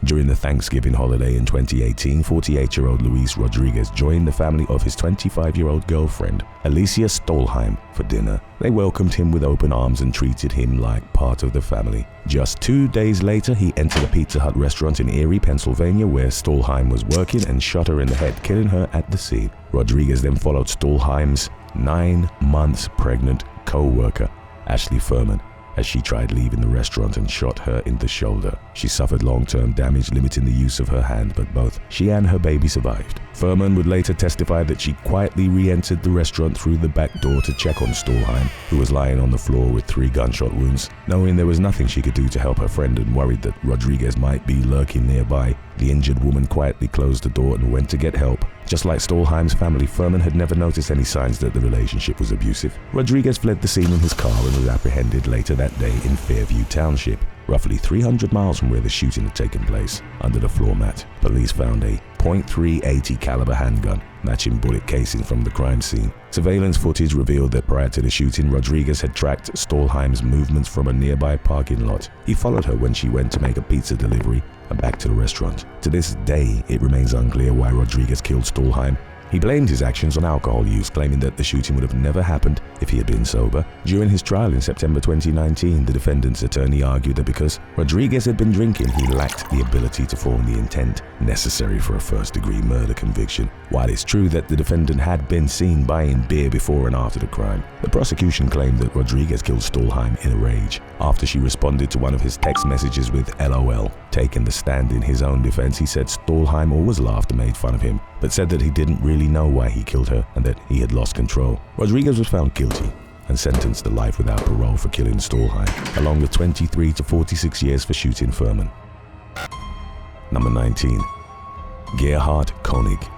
During the Thanksgiving holiday in 2018, 48-year-old Luis Rodriguez joined the family of his 25-year-old girlfriend, Alicia Stolheim, for dinner. They welcomed him with open arms and treated him like part of the family. Just 2 days later, he entered a Pizza Hut restaurant in Erie, Pennsylvania, where Stolheim was working and shot her in the head, killing her at the scene. Rodriguez then followed Stolheim's 9 months pregnant co-worker, Ashley Furman, as she tried leaving the restaurant and shot her in the shoulder. She suffered long-term damage, limiting the use of her hand, but both she and her baby survived. Furman would later testify that she quietly re-entered the restaurant through the back door to check on Stolheim, who was lying on the floor with 3 gunshot wounds. Knowing there was nothing she could do to help her friend and worried that Rodriguez might be lurking nearby, the injured woman quietly closed the door and went to get help. Just like Stolheim's family, Furman had never noticed any signs that the relationship was abusive. Rodriguez fled the scene in his car and was apprehended later that day in Fairview Township, roughly 300 miles from where the shooting had taken place. Under the floor mat, police found a .380 caliber handgun, matching bullet casing from the crime scene. Surveillance footage revealed that prior to the shooting, Rodriguez had tracked Stolheim's movements from a nearby parking lot. He followed her when she went to make a pizza delivery and back to the restaurant. To this day, it remains unclear why Rodriguez killed Stolheim. He blamed his actions on alcohol use, claiming that the shooting would have never happened if he had been sober. During his trial in September 2019, the defendant's attorney argued that because Rodriguez had been drinking, he lacked the ability to form the intent necessary for a first-degree murder conviction. While it's true that the defendant had been seen buying beer before and after the crime, the prosecution claimed that Rodriguez killed Stolheim in a rage after she responded to one of his text messages with LOL. Taking the stand in his own defense, he said Stolheim always laughed and made fun of him, but said that he didn't really know why he killed her and that he had lost control. Rodriguez was found guilty and sentenced to life without parole for killing Stolheim, along with 23 to 46 years for shooting Furman. Number 19. Gerhardt Konig.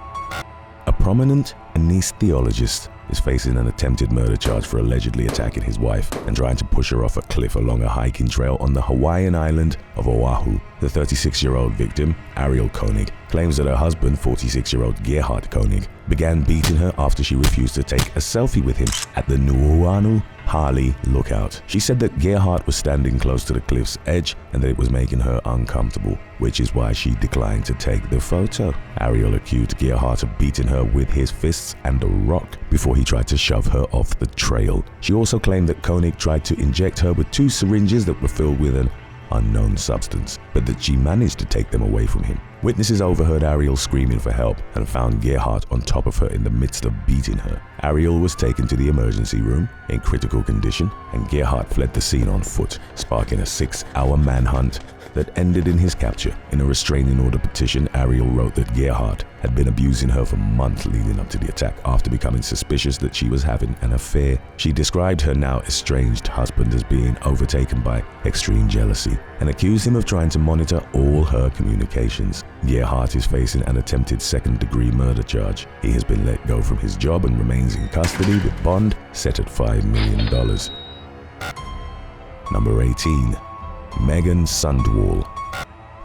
A prominent anesthesiologist is facing an attempted murder charge for allegedly attacking his wife and trying to push her off a cliff along a hiking trail on the Hawaiian island of Oahu. The 36-year-old victim, Ariel Konig, claims that her husband, 46-year-old Gerhardt Konig, began beating her after she refused to take a selfie with him at the Nuuanu Hali lookout. She said that Gerhardt was standing close to the cliff's edge and that it was making her uncomfortable, which is why she declined to take the photo. Ariel accused Gerhardt of beating her with his fists and a rock before he tried to shove her off the trail. She also claimed that Konig tried to inject her with 2 syringes that were filled with an unknown substance, but that she managed to take them away from him. Witnesses overheard Ariel screaming for help and found Gerhardt on top of her in the midst of beating her. Ariel was taken to the emergency room in critical condition, and Gerhardt fled the scene on foot, sparking a 6-hour manhunt that ended in his capture. In a restraining order petition, Ariel wrote that Gerhardt had been abusing her for months leading up to the attack after becoming suspicious that she was having an affair. She described her now estranged husband as being overtaken by extreme jealousy and accused him of trying to monitor all her communications. Gerhardt is facing an attempted second-degree murder charge. He has been let go from his job and remains in custody with bond set at $5 million. Number 18. Meggan Sundwall.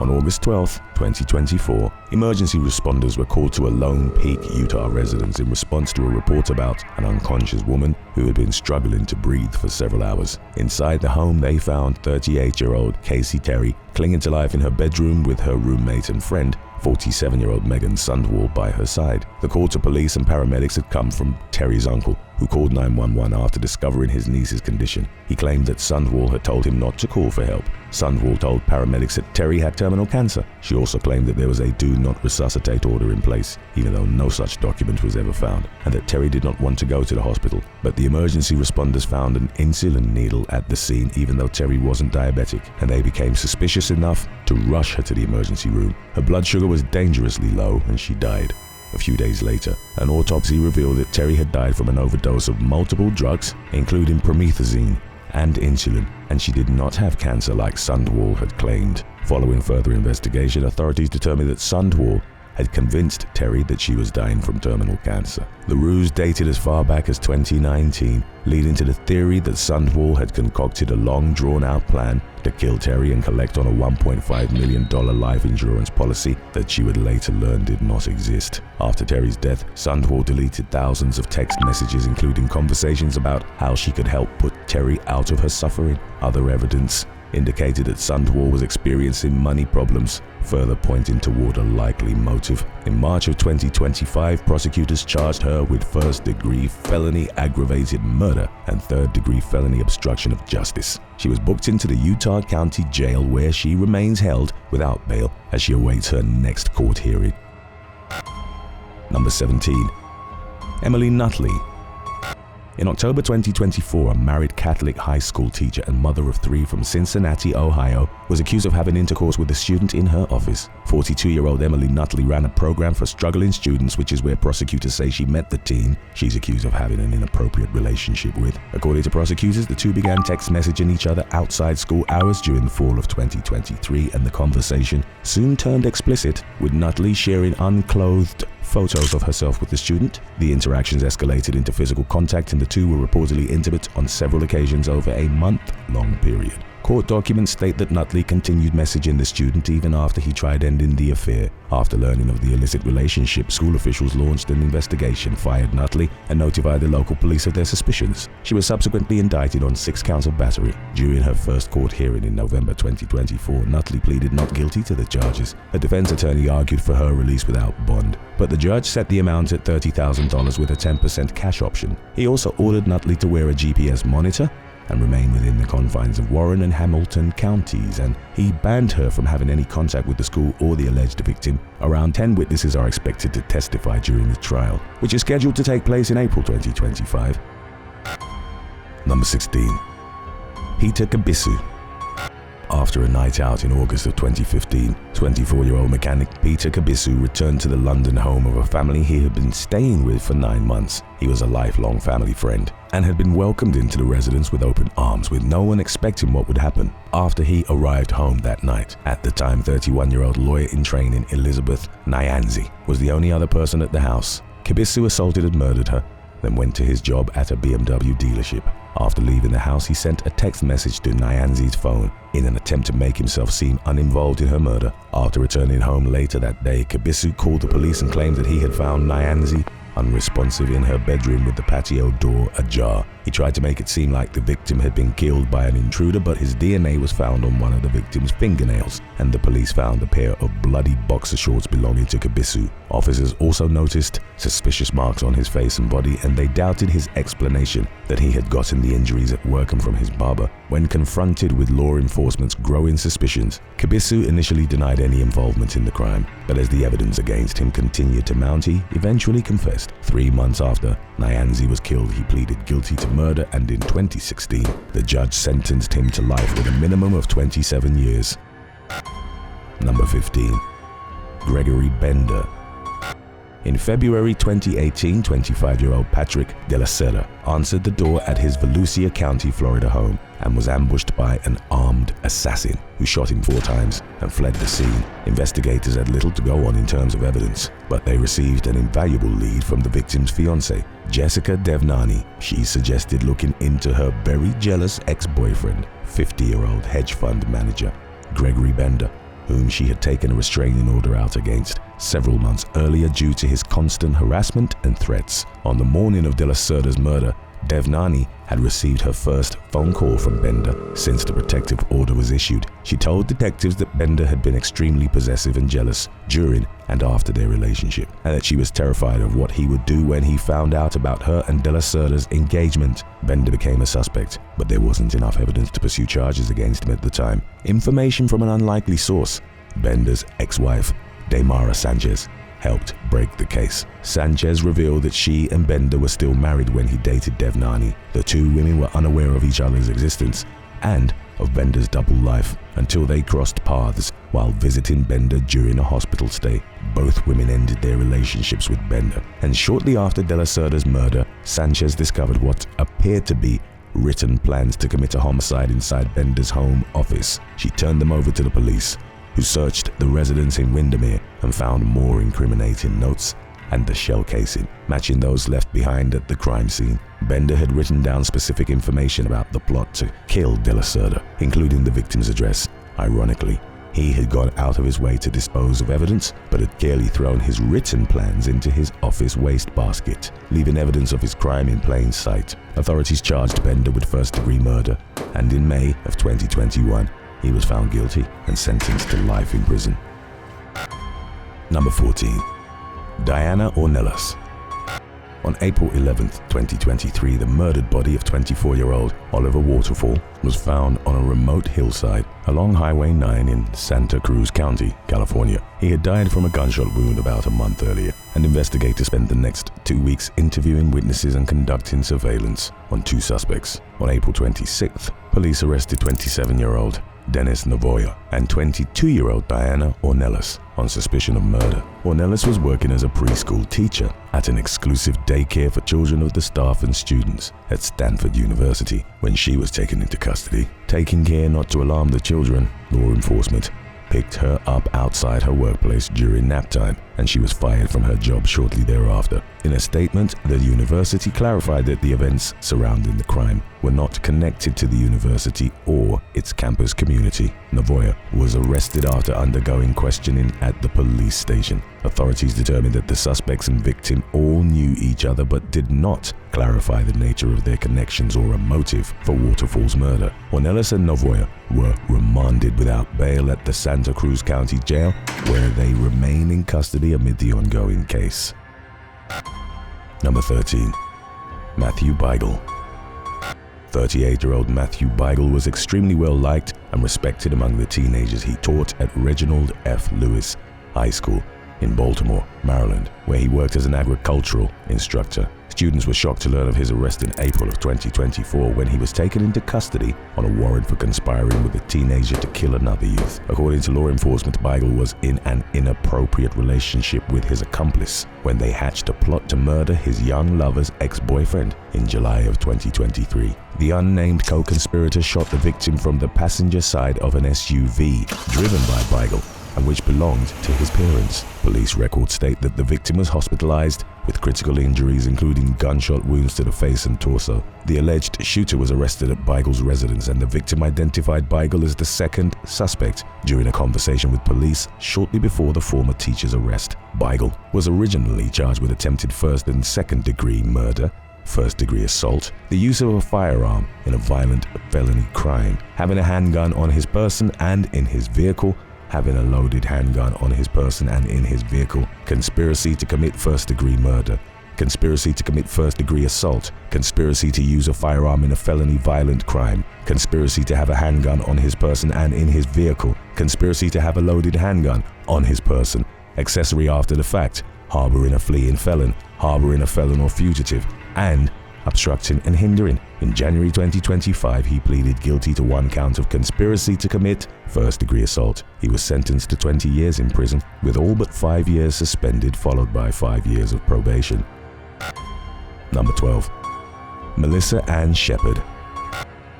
On August 12, 2024, emergency responders were called to a Lone Peak, Utah residence in response to a report about an unconscious woman who had been struggling to breathe for several hours. Inside the home, they found 38-year-old Casey Terry clinging to life in her bedroom with her roommate and friend, 47-year-old Meggan Sundwall, by her side. The call to police and paramedics had come from Terry's uncle, who called 911 after discovering his niece's condition. He claimed that Sundwall had told him not to call for help. Sundwall told paramedics that Terry had terminal cancer. She also claimed that there was a do not resuscitate order in place, even though no such document was ever found, and that Terry did not want to go to the hospital. But the emergency responders found an insulin needle at the scene, even though Terry wasn't diabetic, and they became suspicious enough to rush her to the emergency room. Her blood sugar was dangerously low, and she died. A few days later, an autopsy revealed that Terry had died from an overdose of multiple drugs, including promethazine and insulin, and she did not have cancer like Sundwall had claimed. Following further investigation, authorities determined that Sundwall had convinced Terry that she was dying from terminal cancer. The ruse dated as far back as 2019, leading to the theory that Sundwall had concocted a long drawn-out plan to kill Terry and collect on a $1.5 million life insurance policy that she would later learn did not exist. After Terry's death, Sundwall deleted thousands of text messages, including conversations about how she could help put Terry out of her suffering. Other evidence indicated that Sundwall was experiencing money problems, further pointing toward a likely motive. In March of 2025, prosecutors charged her with first-degree felony aggravated murder and third-degree felony obstruction of justice. She was booked into the Utah County Jail, where she remains held without bail as she awaits her next court hearing. Number 17. Emily Nutley. In October 2024, a married Catholic high school teacher and mother of 3 from Cincinnati, Ohio, was accused of having intercourse with a student in her office. 42-year-old Emily Nutley ran a program for struggling students, which is where prosecutors say she met the teen she's accused of having an inappropriate relationship with. According to prosecutors, the two began text messaging each other outside school hours during the fall of 2023, and the conversation soon turned explicit, with Nutley sharing unclothed photos of herself with the student. The interactions escalated into physical contact, and the two were reportedly intimate on several occasions over a month-long period. Court documents state that Nutley continued messaging the student even after he tried ending the affair. After learning of the illicit relationship, school officials launched an investigation, fired Nutley, and notified the local police of their suspicions. She was subsequently indicted on 6 counts of battery. During her first court hearing in November 2024, Nutley pleaded not guilty to the charges. A defense attorney argued for her release without bond, but the judge set the amount at $30,000 with a 10% cash option. He also ordered Nutley to wear a GPS monitor and remain within the confines of Warren and Hamilton counties, and he banned her from having any contact with the school or the alleged victim. Around 10 witnesses are expected to testify during the trial, which is scheduled to take place in April 2025. Number 16. Peter Kibisu. After a night out in August of 2015, 24-year-old mechanic Peter Kibisu returned to the London home of a family he had been staying with for 9 months. He was a lifelong family friend and had been welcomed into the residence with open arms, with no one expecting what would happen. After he arrived home that night, at the time 31-year-old lawyer in training Elizabeth Nyanzi was the only other person at the house. Kibisu assaulted and murdered her, then went to his job at a BMW dealership. After leaving the house, he sent a text message to Nyanzi's phone in an attempt to make himself seem uninvolved in her murder. After returning home later that day, Kibisu called the police and claimed that he had found Nyanzi unresponsive in her bedroom with the patio door ajar. He tried to make it seem like the victim had been killed by an intruder, but his DNA was found on one of the victim's fingernails, and the police found a pair of bloody boxer shorts belonging to Kibisu. Officers also noticed suspicious marks on his face and body, and they doubted his explanation that he had gotten the injuries at work and from his barber. When confronted with law enforcement's growing suspicions, Kibisu initially denied any involvement in the crime, but as the evidence against him continued to mount, he eventually confessed. 3 months after Nyanzi was killed, he pleaded guilty to murder, and in 2016, the judge sentenced him to life with a minimum of 27 years. Number 15. Gregory Bender. In February 2018, 25-year-old Patrick De La Sera answered the door at his Volusia County, Florida home and was ambushed by an armed assassin who shot him 4 times and fled the scene. Investigators had little to go on in terms of evidence, but they received an invaluable lead from the victim's fiancée, Jessica Devnani. She suggested looking into her very jealous ex-boyfriend, 50-year-old hedge fund manager, Gregory Bender, whom she had taken a restraining order out against several months earlier due to his constant harassment and threats. On the morning of De La Sera's murder, Devnani had received her first phone call from Bender since the protective order was issued. She told detectives that Bender had been extremely possessive and jealous during and after their relationship, and that she was terrified of what he would do when he found out about her and De La Sera's engagement. Bender became a suspect, but there wasn't enough evidence to pursue charges against him at the time. Information from an unlikely source, Bender's ex-wife, Daymara Sanchez, helped break the case. Sanchez revealed that she and Bender were still married when he dated Devnani. The two women were unaware of each other's existence and of Bender's double life until they crossed paths while visiting Bender during a hospital stay. Both women ended their relationships with Bender, and shortly after De La Sera's murder, Sanchez discovered what appeared to be written plans to commit a homicide inside Bender's home office. She turned them over to the police, who searched the residence in Windermere and found more incriminating notes and the shell casing, matching those left behind at the crime scene. Bender had written down specific information about the plot to kill De La Sera, including the victim's address. Ironically, He had gone out of his way to dispose of evidence, but had clearly thrown his written plans into his office wastebasket, leaving evidence of his crime in plain sight. Authorities charged Bender with first-degree murder, and in May of 2021, he was found guilty and sentenced to life in prison. Number 14. Diana Ornelas. On April 11, 2023, the murdered body of 24-year-old Oliver Waterfall was found on a remote hillside along Highway 9 in Santa Cruz County, California. He had died from a gunshot wound about a month earlier, and investigators spent the next 2 weeks interviewing witnesses and conducting surveillance on 2 suspects. On April 26th, police arrested 27-year-old Dennis Navoya and 22-year-old Diana Ornelas on suspicion of murder. Ornelas was working as a preschool teacher at an exclusive daycare for children of the staff and students at Stanford University when she was taken into custody. Taking care not to alarm the children, law enforcement picked her up outside her workplace during nap time, and she was fired from her job shortly thereafter. In a statement, the university clarified that the events surrounding the crime were not connected to the university or its campus community. Navoya was arrested after undergoing questioning at the police station. Authorities determined that the suspects and victim all knew each other but did not clarify the nature of their connections or a motive for Waterfall's murder. Ornelas and Navoya were remanded without bail at the Santa Cruz County Jail, where they remain in custody amid the ongoing case. Number 13. Matthew Biegel. 38-year-old Matthew Biegel was extremely well liked and respected among the teenagers he taught at Reginald F. Lewis High School in Baltimore, Maryland, where he worked as an agricultural instructor. Students were shocked to learn of his arrest in April of 2024 when he was taken into custody on a warrant for conspiring with a teenager to kill another youth. According to law enforcement, Biegel was in an inappropriate relationship with his accomplice when they hatched a plot to murder his young lover's ex-boyfriend in July of 2023. The unnamed co-conspirator shot the victim from the passenger side of an SUV driven by Biegel, and which belonged to his parents. Police records state that the victim was hospitalized with critical injuries including gunshot wounds to the face and torso. The alleged shooter was arrested at Biegel's residence, and the victim identified Biegel as the second suspect during a conversation with police shortly before the former teacher's arrest. Biegel was originally charged with attempted first and second-degree murder, first-degree assault, the use of a firearm in a violent felony crime, having a handgun on his person and in his vehicle, having a loaded handgun on his person and in his vehicle, conspiracy to commit first-degree murder, conspiracy to commit first-degree assault, conspiracy to use a firearm in a felony violent crime, conspiracy to have a handgun on his person and in his vehicle, conspiracy to have a loaded handgun on his person, accessory after the fact, harboring a fleeing felon, harboring a felon or fugitive, and obstructing and hindering. In January 2025, he pleaded guilty to 1 count of conspiracy to commit first-degree assault. He was sentenced to 20 years in prison, with all but 5 years suspended, followed by 5 years of probation. Number 12. Melissa Ann Shepard.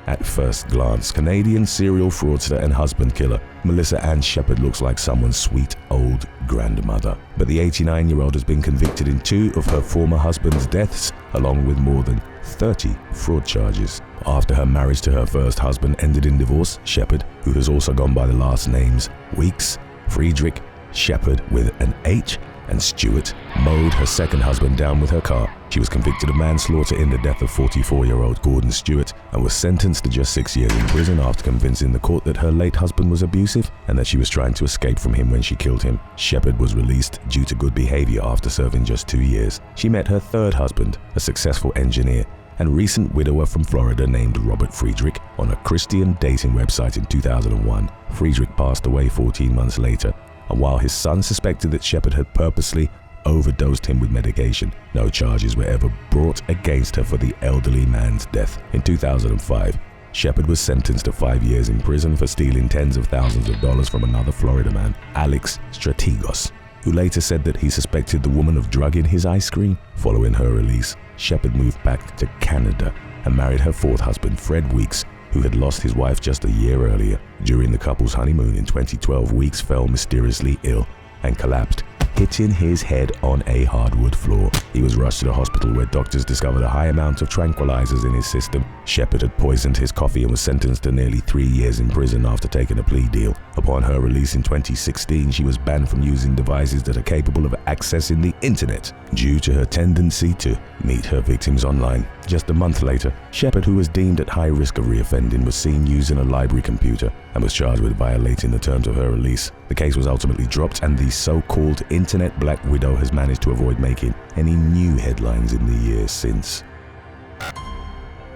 At first glance, Canadian serial fraudster and husband killer Melissa Ann Shepard looks like someone's sweet old grandmother. But the 89-year-old has been convicted in 2 of her former husband's deaths, along with more than 30 fraud charges. After her marriage to her first husband ended in divorce, Shepard, who has also gone by the last names Weeks, Friedrich, Shepard with an H, and Stewart, mowed her second husband down with her car. She was convicted of manslaughter in the death of 44-year-old Gordon Stewart and was sentenced to just 6 years in prison after convincing the court that her late husband was abusive and that she was trying to escape from him when she killed him. Shepard was released due to good behavior after serving just 2 years. She met her third husband, a successful engineer and recent widower from Florida named Robert Friedrich, on a Christian dating website in 2001. Friedrich passed away 14 months later, and while his son suspected that Shepard had purposely overdosed him with medication, no charges were ever brought against her for the elderly man's death. In 2005, Shepard was sentenced to 5 years in prison for stealing tens of thousands of dollars from another Florida man, Alex Strategos, who later said that he suspected the woman of drugging his ice cream. Following her release, Shepard moved back to Canada and married her fourth husband, Fred Weeks, who had lost his wife just a year earlier. During the couple's honeymoon in 2012, Weeks fell mysteriously ill and collapsed hitting his head on a hardwood floor. He was rushed to the hospital where doctors discovered a high amount of tranquilizers in his system. Shepard had poisoned his coffee and was sentenced to nearly 3 years in prison after taking a plea deal. Upon her release in 2016, she was banned from using devices that are capable of accessing the internet due to her tendency to meet her victims online. Just a month later, Shepard, who was deemed at high risk of reoffending, was seen using a library computer and was charged with violating the terms of her release. The case was ultimately dropped, and the so-called Internet Black Widow has managed to avoid making any new headlines in the years since.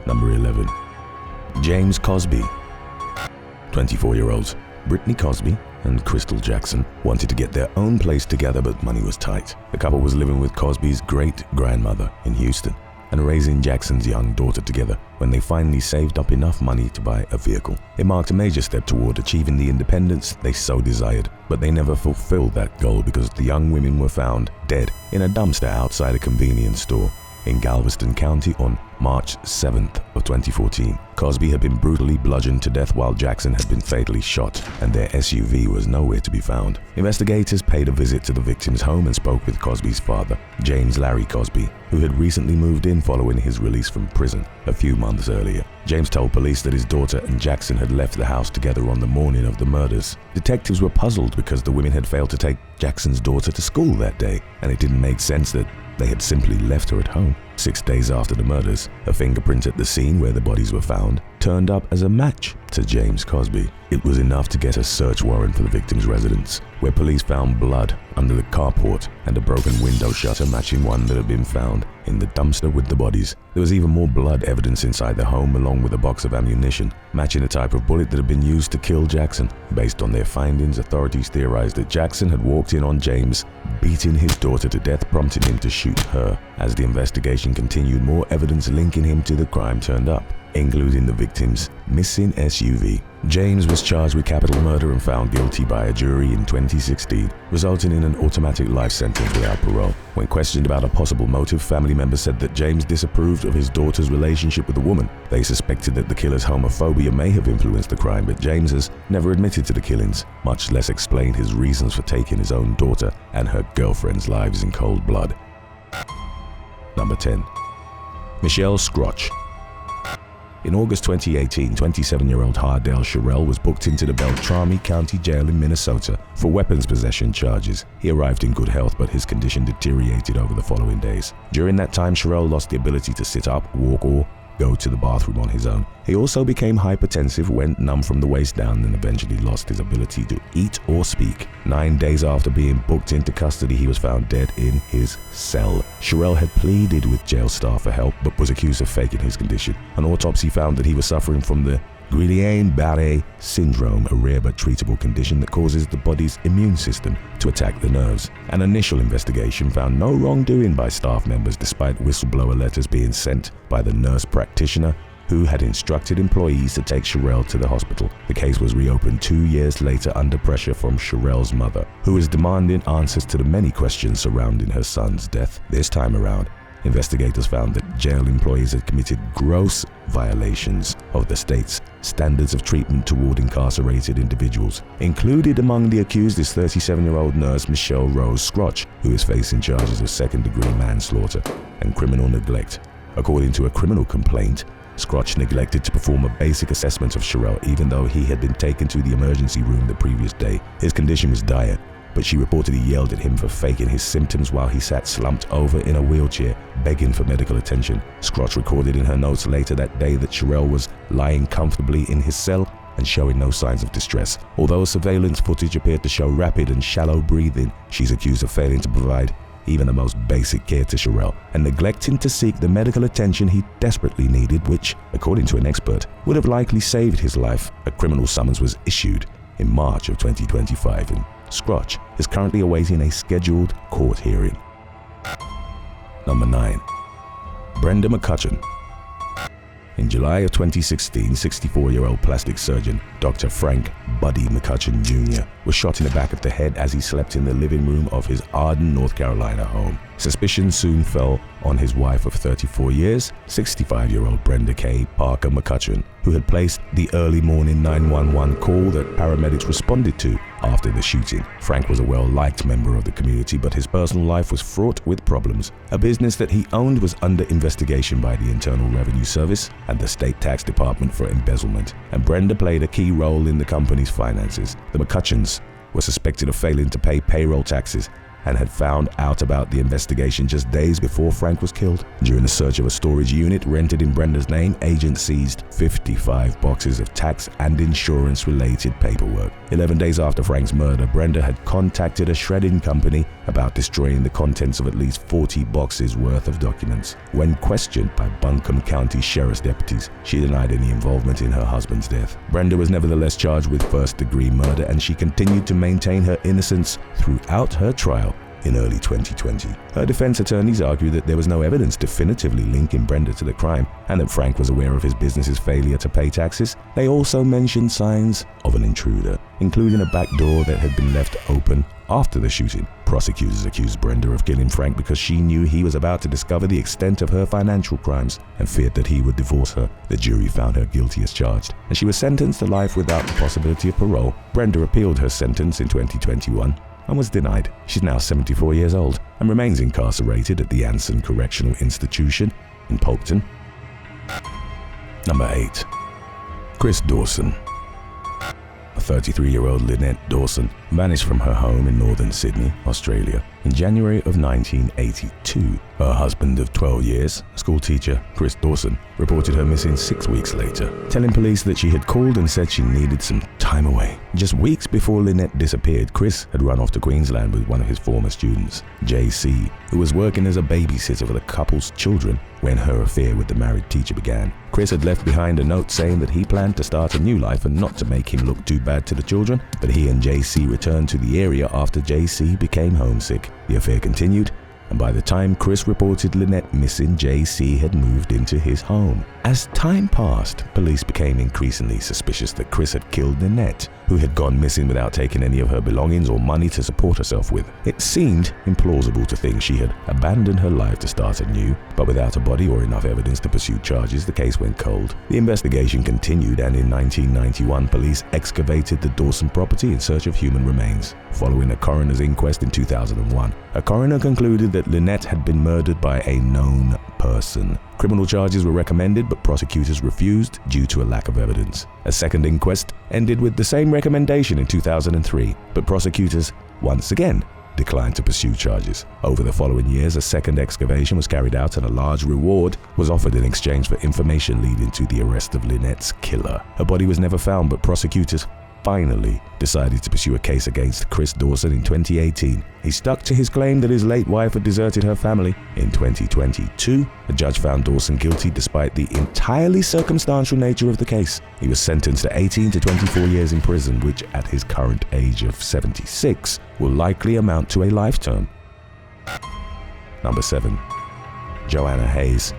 Number 11. James Cosby. 24-year-olds Brittany Cosby and Crystal Jackson wanted to get their own place together, but money was tight. The couple was living with Cosby's great-grandmother in Houston and raising Jackson's young daughter together when they finally saved up enough money to buy a vehicle. It marked a major step toward achieving the independence they so desired, but they never fulfilled that goal because the young women were found dead in a dumpster outside a convenience store in Galveston County on March 7th of 2014. Cosby had been brutally bludgeoned to death while Jackson had been fatally shot, and their SUV was nowhere to be found. Investigators paid a visit to the victim's home and spoke with Cosby's father, James Larry Cosby, who had recently moved in following his release from prison a few months earlier. James told police that his daughter and Jackson had left the house together on the morning of the murders. Detectives were puzzled because the women had failed to take Jackson's daughter to school that day, and it didn't make sense that they had simply left her at home. 6 days after the murders, a fingerprint at the scene where the bodies were found turned up as a match to James Cosby. It was enough to get a search warrant for the victim's residence, where police found blood under the carport and a broken window shutter matching one that had been found in the dumpster with the bodies. There was even more blood evidence inside the home, along with a box of ammunition matching the type of bullet that had been used to kill Jackson. Based on their findings, authorities theorized that Jackson had walked in on James beating his daughter to death, prompting him to shoot her. As the investigation continued, more evidence linking him to the crime turned up, including the victim's missing SUV. James was charged with capital murder and found guilty by a jury in 2016, resulting in an automatic life sentence without parole. When questioned about a possible motive, family members said that James disapproved of his daughter's relationship with the woman. They suspected that the killer's homophobia may have influenced the crime, but James has never admitted to the killings, much less explained his reasons for taking his own daughter and her girlfriend's lives in cold blood. Number 10. Michelle Skroch. In August 2018, 27-year-old Hardell Searle was booked into the Beltrami County Jail in Minnesota for weapons possession charges. He arrived in good health, but his condition deteriorated over the following days. During that time, Searle lost the ability to sit up, walk, or go to the bathroom on his own. He also became hypertensive, went numb from the waist down, and eventually lost his ability to eat or speak. 9 days after being booked into custody, he was found dead in his cell. Searle had pleaded with jail staff for help, but was accused of faking his condition. An autopsy found that he was suffering from the Guillain-Barré syndrome, a rare but treatable condition that causes the body's immune system to attack the nerves. An initial investigation found no wrongdoing by staff members, despite whistleblower letters being sent by the nurse practitioner who had instructed employees to take Searle to the hospital. The case was reopened 2 years later under pressure from Searle's mother, who was demanding answers to the many questions surrounding her son's death. This time around, investigators found that jail employees had committed gross violations of the state's standards of treatment toward incarcerated individuals. Included among the accused is 37-year-old nurse Michelle Rose Skroch, who is facing charges of second-degree manslaughter and criminal neglect. According to a criminal complaint, Skroch neglected to perform a basic assessment of Searle, even though he had been taken to the emergency room the previous day. His condition was dire, but she reportedly yelled at him for faking his symptoms while he sat slumped over in a wheelchair, begging for medical attention. Skroch recorded in her notes later that day that Searle was lying comfortably in his cell and showing no signs of distress. Although surveillance footage appeared to show rapid and shallow breathing, she's accused of failing to provide even the most basic care to Searle and neglecting to seek the medical attention he desperately needed, which, according to an expert, would have likely saved his life. A criminal summons was issued in March of 2025, and Skroch is currently awaiting a scheduled court hearing. Number 9. Brenda McCutcheon. In July of 2016, 64-year-old plastic surgeon Dr. Frank Buddy McCutcheon Jr. was shot in the back of the head as he slept in the living room of his Arden, North Carolina home. Suspicion soon fell on his wife of 34 years, 65-year-old Brenda K. Parker McCutcheon, who had placed the early morning 911 call that paramedics responded to after the shooting. Frank was a well-liked member of the community, but his personal life was fraught with problems. A business that he owned was under investigation by the Internal Revenue Service and the State Tax Department for embezzlement, and Brenda played a key role in the company's finances. The McCutcheons were suspected of failing to pay payroll taxes and had found out about the investigation just days before Frank was killed. During the search of a storage unit rented in Brenda's name, agents seized 55 boxes of tax and insurance-related paperwork. 11 days after Frank's murder, Brenda had contacted a shredding company about destroying the contents of at least 40 boxes worth of documents. When questioned by Buncombe County Sheriff's deputies, she denied any involvement in her husband's death. Brenda was nevertheless charged with first-degree murder, and she continued to maintain her innocence throughout her trial in early 2020. Her defense attorneys argued that there was no evidence definitively linking Brenda to the crime and that Frank was aware of his business's failure to pay taxes. They also mentioned signs of an intruder, including a back door that had been left open after the shooting. Prosecutors accused Brenda of killing Frank because she knew he was about to discover the extent of her financial crimes and feared that he would divorce her. The jury found her guilty as charged, and she was sentenced to life without the possibility of parole. Brenda appealed her sentence in 2021 and was denied. She's now 74 years old and remains incarcerated at the Anson Correctional Institution in Polkton. Number 8. Chris Dawson. A 33-year-old Lynette Dawson vanished from her home in northern Sydney, Australia, in January of 1982. Her husband of 12 years, schoolteacher Chris Dawson, reported her missing 6 weeks later, telling police that she had called and said she needed some time away. Just weeks before Lynette disappeared, Chris had run off to Queensland with one of his former students, JC, who was working as a babysitter for the couple's children when her affair with the married teacher began. Chris had left behind a note saying that he planned to start a new life and not to make him look too bad to the children, but he and JC returned to the area after JC became homesick. The affair continued, and by the time Chris reported Lynette missing, JC had moved into his home. As time passed, police became increasingly suspicious that Chris had killed Lynette, who had gone missing without taking any of her belongings or money to support herself with. It seemed implausible to think she had abandoned her life to start anew, but without a body or enough evidence to pursue charges, the case went cold. The investigation continued, and in 1991, police excavated the Dawson property in search of human remains. Following a coroner's inquest in 2001, a coroner concluded that Lynette had been murdered by a known person. Criminal charges were recommended, but prosecutors refused due to a lack of evidence. A second inquest ended with the same recommendation in 2003, but prosecutors once again declined to pursue charges. Over the following years, a second excavation was carried out and a large reward was offered in exchange for information leading to the arrest of Lynette's killer. Her body was never found, but prosecutors finally decided to pursue a case against Chris Dawson in 2018. He stuck to his claim that his late wife had deserted her family. In 2022, a judge found Dawson guilty despite the entirely circumstantial nature of the case. He was sentenced to 18 to 24 years in prison, which at his current age of 76 will likely amount to a life term. Number 7. Joanna Hayes.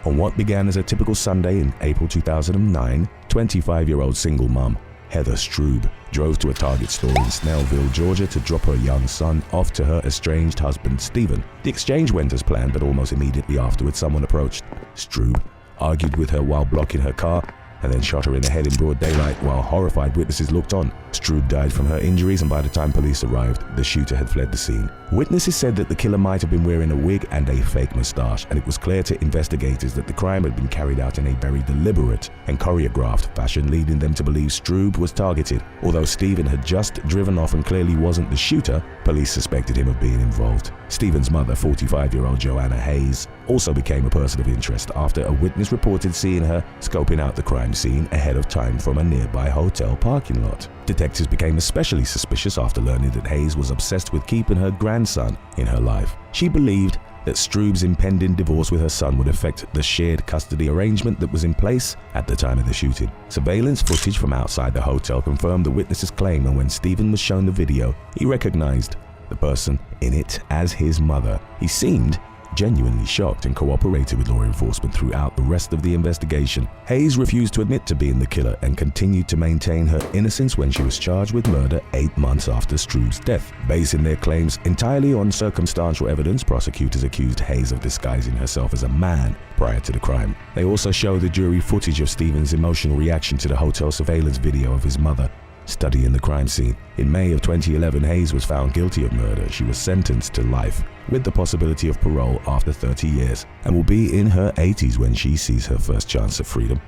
On what began as a typical Sunday in April 2009, 25-year-old single mom Heather Stroob drove to a Target store in Snellville, Georgia to drop her young son off to her estranged husband, Stephen. The exchange went as planned, but almost immediately afterwards someone approached. Stroob argued with her while blocking her car and then shot her in the head in broad daylight while horrified witnesses looked on. Stroob died from her injuries, and by the time police arrived, the shooter had fled the scene. Witnesses said that the killer might have been wearing a wig and a fake mustache, and it was clear to investigators that the crime had been carried out in a very deliberate and choreographed fashion, leading them to believe Stroob was targeted. Although Stephen had just driven off and clearly wasn't the shooter, police suspected him of being involved. Stephen's mother, 45-year-old Joanna Hayes, also became a person of interest after a witness reported seeing her scoping out the crime scene ahead of time from a nearby hotel parking lot. Detectives became especially suspicious after learning that Hayes was obsessed with keeping her grandson in her life. She believed that Stroob's impending divorce with her son would affect the shared custody arrangement that was in place at the time of the shooting. Surveillance footage from outside the hotel confirmed the witness's claim, and when Stephen was shown the video, he recognized the person in it as his mother. He seemed genuinely shocked and cooperated with law enforcement throughout the rest of the investigation. Hayes refused to admit to being the killer and continued to maintain her innocence when she was charged with murder 8 months after Stroob's death. Basing their claims entirely on circumstantial evidence, prosecutors accused Hayes of disguising herself as a man prior to the crime. They also showed the jury footage of Stephen's emotional reaction to the hotel surveillance video of his mother studying the crime scene. In May of 2011, Hayes was found guilty of murder. She was sentenced to life, with the possibility of parole after 30 years, and will be in her 80s when she sees her first chance of freedom.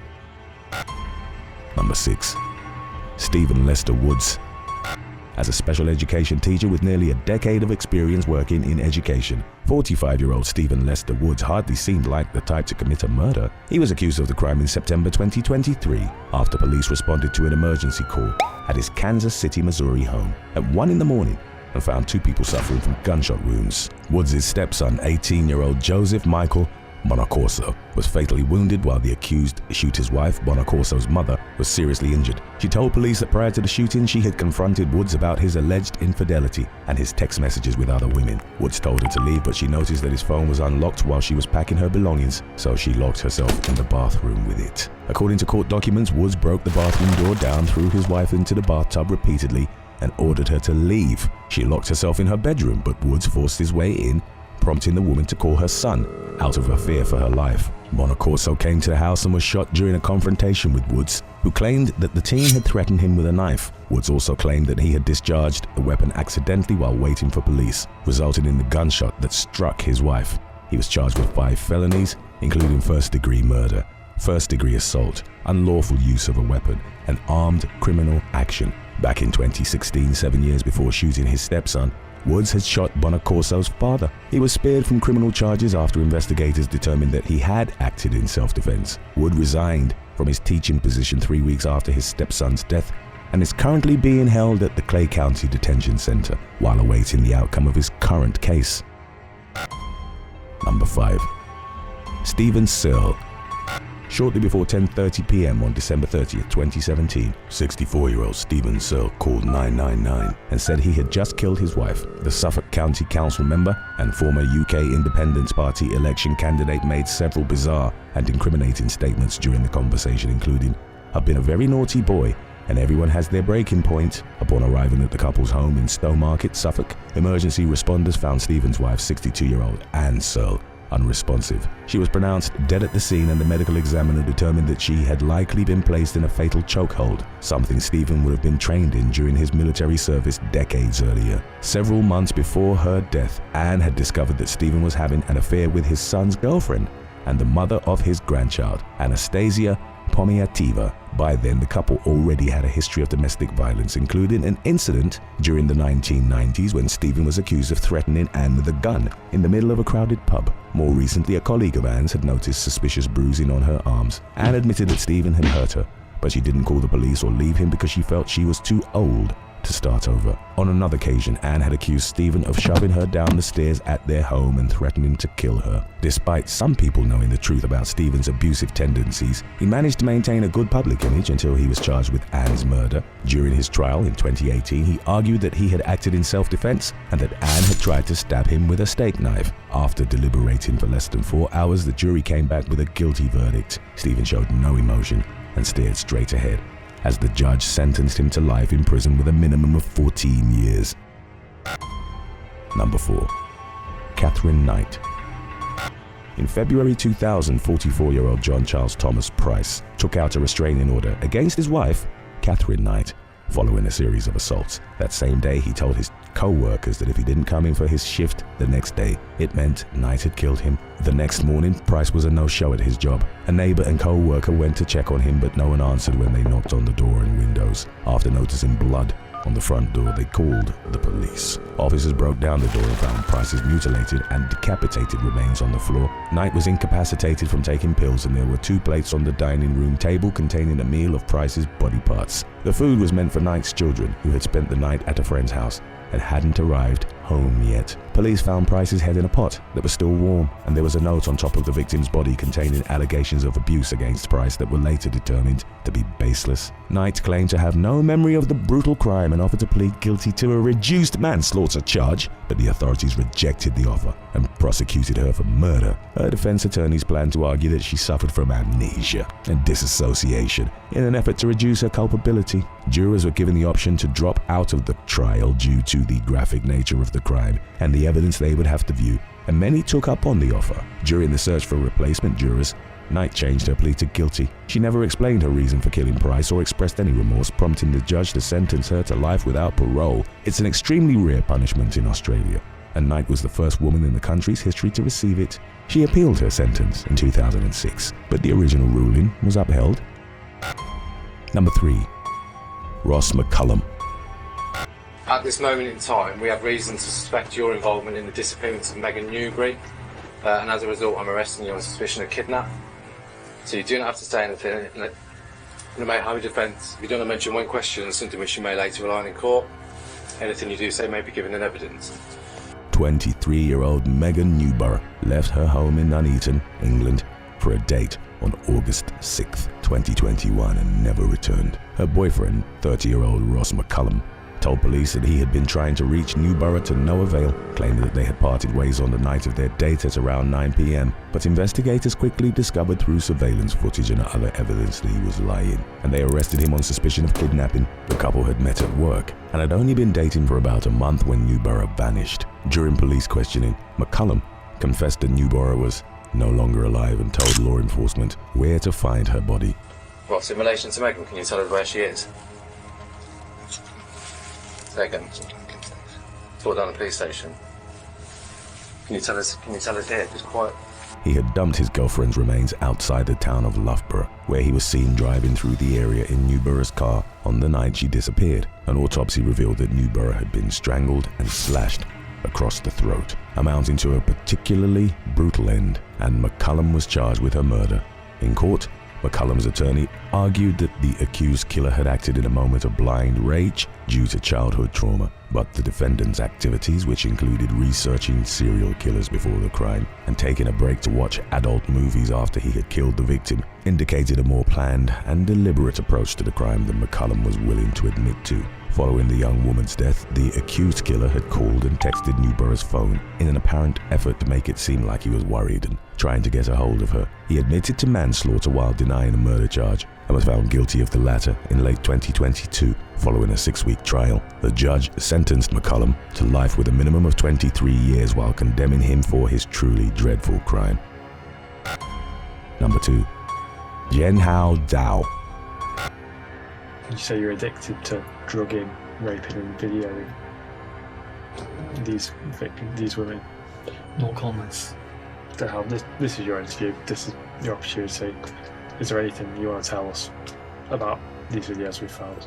Number 6. Stephen Lester Woods. As a special education teacher with nearly a decade of experience working in education, 45-year-old Stephen Lester Woods hardly seemed like the type to commit a murder. He was accused of the crime in September 2023 after police responded to an emergency call at his Kansas City, Missouri home at 1 in the morning and found 2 people suffering from gunshot wounds. Woods' stepson, 18-year-old Joseph Michael Bonaccorso, was fatally wounded while the accused shooter's wife, Bonaccorso's mother, was seriously injured. She told police that prior to the shooting, she had confronted Woods about his alleged infidelity and his text messages with other women. Woods told her to leave, but she noticed that his phone was unlocked while she was packing her belongings, so she locked herself in the bathroom with it. According to court documents, Woods broke the bathroom door down, threw his wife into the bathtub repeatedly, and ordered her to leave. She locked herself in her bedroom, but Woods forced his way in, prompting the woman to call her son out of her fear for her life. Bonaccorso came to the house and was shot during a confrontation with Woods, who claimed that the teen had threatened him with a knife. Woods also claimed that he had discharged a weapon accidentally while waiting for police, resulting in the gunshot that struck his wife. He was charged with 5 felonies, including first-degree murder, first-degree assault, unlawful use of a weapon, and armed criminal action. Back in 2016, 7 years before shooting his stepson, Woods had shot Bonaccorso's father. He was spared from criminal charges after investigators determined that he had acted in self-defense. Wood resigned from his teaching position 3 weeks after his stepson's death and is currently being held at the Clay County Detention Center while awaiting the outcome of his current case. Number 5. Stephen Searle. Shortly before 10:30 p.m. on December 30th, 2017, 64-year-old Stephen Searle called 999 and said he had just killed his wife. The Suffolk County Council member and former UK Independence Party election candidate made several bizarre and incriminating statements during the conversation, including, "I've been a very naughty boy, and everyone has their breaking point." Upon arriving at the couple's home in Stowmarket, Suffolk, emergency responders found Stephen's wife, 62-year-old Ann Searle, unresponsive. She was pronounced dead at the scene, and the medical examiner determined that she had likely been placed in a fatal chokehold, something Stephen would have been trained in during his military service decades earlier. Several months before her death, Anne had discovered that Stephen was having an affair with his son's girlfriend and the mother of his grandchild, Anastasia Pomiativa. By then, the couple already had a history of domestic violence, including an incident during the 1990s when Stephen was accused of threatening Anne with a gun in the middle of a crowded pub. More recently, a colleague of Anne's had noticed suspicious bruising on her arms. Anne admitted that Stephen had hurt her, but she didn't call the police or leave him because she felt she was too old to start over. On another occasion, Anne had accused Stephen of shoving her down the stairs at their home and threatening to kill her. Despite some people knowing the truth about Stephen's abusive tendencies, he managed to maintain a good public image until he was charged with Anne's murder. During his trial in 2018, he argued that he had acted in self-defense and that Anne had tried to stab him with a steak knife. After deliberating for less than 4 hours, the jury came back with a guilty verdict. Stephen showed no emotion and stared straight ahead, as the judge sentenced him to life in prison with a minimum of 14 years. Number 4. Katherine Knight. In February 2000, 44-year-old John Charles Thomas Price took out a restraining order against his wife, Katherine Knight, following a series of assaults. That same day, he told his co-workers that if he didn't come in for his shift the next day, it meant Knight had killed him. The next morning, Price was a no-show at his job. A neighbor and co-worker went to check on him, but no one answered when they knocked on the door and windows. After noticing blood on the front door, they called the police. Officers broke down the door and found Price's mutilated and decapitated remains on the floor. Knight was incapacitated from taking pills, and there were 2 plates on the dining room table containing a meal of Price's body parts. The food was meant for Knight's children, who had spent the night at a friend's house and hadn't arrived home yet. Police found Price's head in a pot that was still warm, and there was a note on top of the victim's body containing allegations of abuse against Price that were later determined to be baseless. Knight claimed to have no memory of the brutal crime and offered to plead guilty to a reduced manslaughter charge, but the authorities rejected the offer and prosecuted her for murder. Her defense attorneys planned to argue that she suffered from amnesia and disassociation in an effort to reduce her culpability. Jurors were given the option to drop out of the trial due to the graphic nature of the crime and the evidence they would have to view, and many took up on the offer. During the search for replacement jurors, Knight changed her plea to guilty. She never explained her reason for killing Price or expressed any remorse, prompting the judge to sentence her to life without parole. It's an extremely rare punishment in Australia, and Knight was the first woman in the country's history to receive it. She appealed her sentence in 2006, but the original ruling was upheld. Number 3. Ross McCullam. At this moment in time, we have reason to suspect your involvement in the disappearance of Meggan Newbury, and as a result, I'm arresting you on suspicion of kidnap. So you do not have to say anything. No matter how you defend, you don't mention one question, something which you may later rely on in court. Anything you do say may be given in evidence. 23-year-old Meggan Newbury left her home in Nuneaton, England, for a date on August 6, 2021 and never returned. Her boyfriend, 30-year-old Ross McCullam, told police that he had been trying to reach Newbury to no avail, claiming that they had parted ways on the night of their date at around 9 p.m. But investigators quickly discovered through surveillance footage and other evidence that he was lying, and they arrested him on suspicion of kidnapping. The couple had met at work and had only been dating for about a month when Newbury vanished. During police questioning, McCullam confessed that Newbury was no longer alive and told law enforcement where to find her body. Ross, in relation to Meggan, can you tell us where she is? Second. Talk down the police station. Can you tell us here, just quiet? He had dumped his girlfriend's remains outside the town of Loughborough, where he was seen driving through the area in Newbury's car on the night she disappeared. An autopsy revealed that Newbury had been strangled and slashed across the throat, amounting to a particularly brutal end, and McCullam was charged with her murder. In court, McCullam's attorney argued that the accused killer had acted in a moment of blind rage due to childhood trauma, but the defendant's activities, which included researching serial killers before the crime and taking a break to watch adult movies after he had killed the victim, indicated a more planned and deliberate approach to the crime than McCullam was willing to admit to. Following the young woman's death, the accused killer had called and texted Newbury's phone in an apparent effort to make it seem like he was worried and trying to get a hold of her. He admitted to manslaughter while denying a murder charge and was found guilty of the latter in late 2022 following a 6-week trial. The judge sentenced McCullam to life with a minimum of 23 years while condemning him for his truly dreadful crime. Number 2. Zhenhao Zou. You say you're addicted to drugging, raping and videoing these women. No comments. This is your interview, this is your opportunity. Is there anything you want to tell us about these videos we found?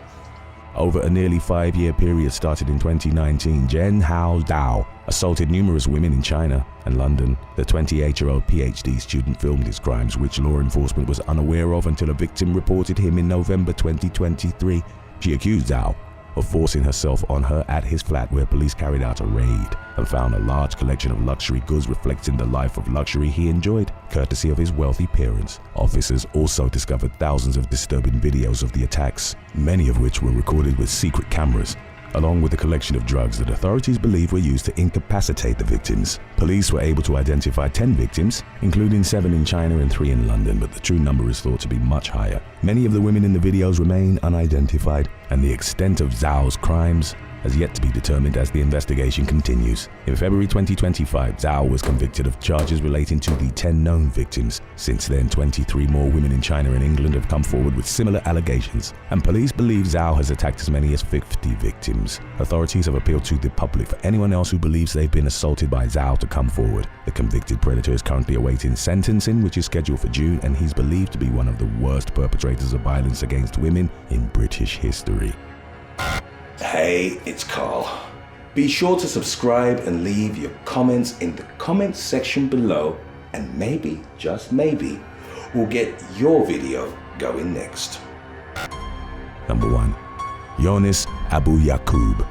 Over a nearly 5-year period started in 2019, Zhenhao Zou assaulted numerous women in China and London. The 28-year-old PhD student filmed his crimes, which law enforcement was unaware of until a victim reported him in November 2023. She accused Zou of forcing herself on her at his flat, where police carried out a raid and found a large collection of luxury goods reflecting the life of luxury he enjoyed, courtesy of his wealthy parents. Officers also discovered thousands of disturbing videos of the attacks, many of which were recorded with secret cameras, along with a collection of drugs that authorities believe were used to incapacitate the victims. Police were able to identify 10 victims, including 7 in China and 3 in London, but the true number is thought to be much higher. Many of the women in the videos remain unidentified, and the extent of Zou's crimes has yet to be determined as the investigation continues. In February 2025, Zou was convicted of charges relating to the 10 known victims. Since then, 23 more women in China and England have come forward with similar allegations, and police believe Zou has attacked as many as 50 victims. Authorities have appealed to the public for anyone else who believes they've been assaulted by Zou to come forward. The convicted predator is currently awaiting sentencing, which is scheduled for June, and he's believed to be one of the worst perpetrators of violence against women in British history. Hey, it's Carl. Be sure to subscribe and leave your comments in the comments section below, and maybe, just maybe, we'll get your video going next. Number 1. Younes Abouyaaqoub.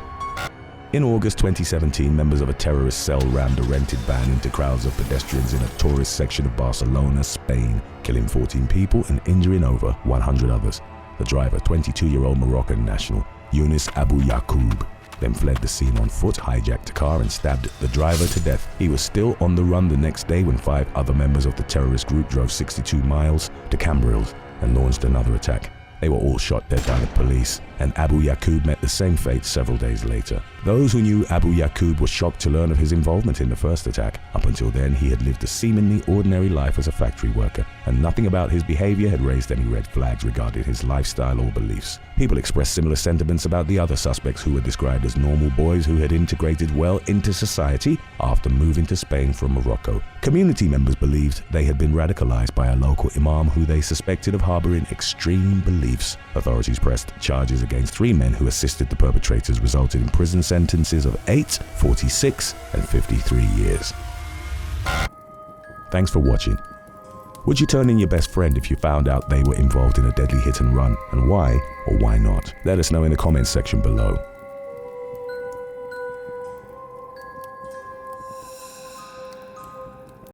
In August 2017, members of a terrorist cell rammed a rented van into crowds of pedestrians in a tourist section of Barcelona, Spain, killing 14 people and injuring over 100 others. The driver, 22-year-old Moroccan national, Younes Abouyaaqoub, then fled the scene on foot, hijacked a car and stabbed the driver to death. He was still on the run the next day when 5 other members of the terrorist group drove 62 miles to Cambrils and launched another attack. They were all shot dead by the police, and Abouyaaqoub met the same fate several days later. Those who knew Abouyaaqoub were shocked to learn of his involvement in the first attack. Up until then, he had lived a seemingly ordinary life as a factory worker, and nothing about his behavior had raised any red flags regarding his lifestyle or beliefs. People expressed similar sentiments about the other suspects, who were described as normal boys who had integrated well into society after moving to Spain from Morocco. Community members believed they had been radicalized by a local imam who they suspected of harboring extreme beliefs. Authorities pressed charges against 3 men who assisted the perpetrators, resulting in prison sentences of 8, 46, and 53 years. Thanks for watching. Would you turn in your best friend if you found out they were involved in a deadly hit and run, and why or why not? Let us know in the comments section below.